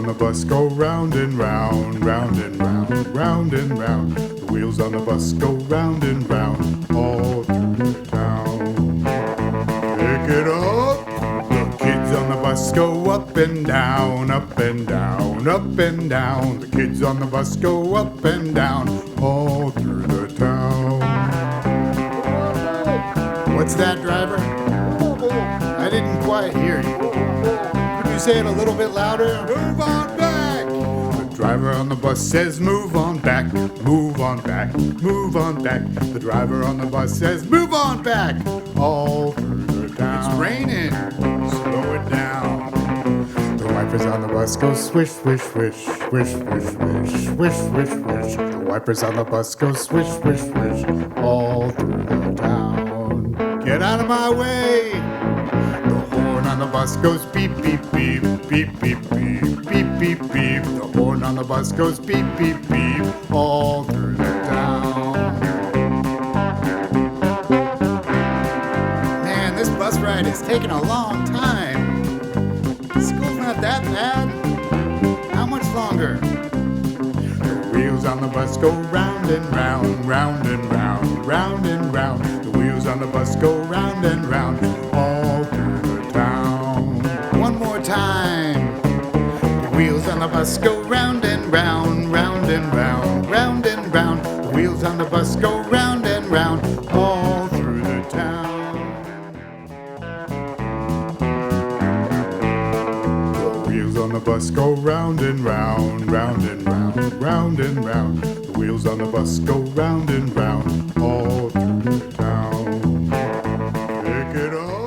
the bus go round and round, round and round, round and round. The wheels on the bus go round and round all through the town. Pick it up. The kids on the bus go up and down, up and down, up and down. The kids on the bus go up and down all through the town. What's that, driver? I didn't quite hear you. Could you say it a little bit louder? Move on back! The driver on the bus says move on back, move on back, move on back. The driver on the bus says move on back all through the town. It's raining. Slow it down. The wipers on the bus go swish, swish, swish, swish, swish, swish, swish, swish, swish. The wipers on the bus go swish, swish, swish all through the town. Get out of my way! The horn on the bus goes beep, beep, beep, beep, beep, beep, beep, beep, beep. The horn on the bus goes beep, beep, beep all through the town. Man, this bus ride is taking a long time. School's not that bad. How much longer? The wheels on the bus go round and round, round and round, round and round. The wheels on the bus go round and round all through the town. One more time. The wheels on the bus go round and round, round and round, round and round. The wheels on the bus go round and round all through the town. The wheels on the bus go round and round, round and round, round and round. The wheels on the bus go round and round all through the town. Pick it up.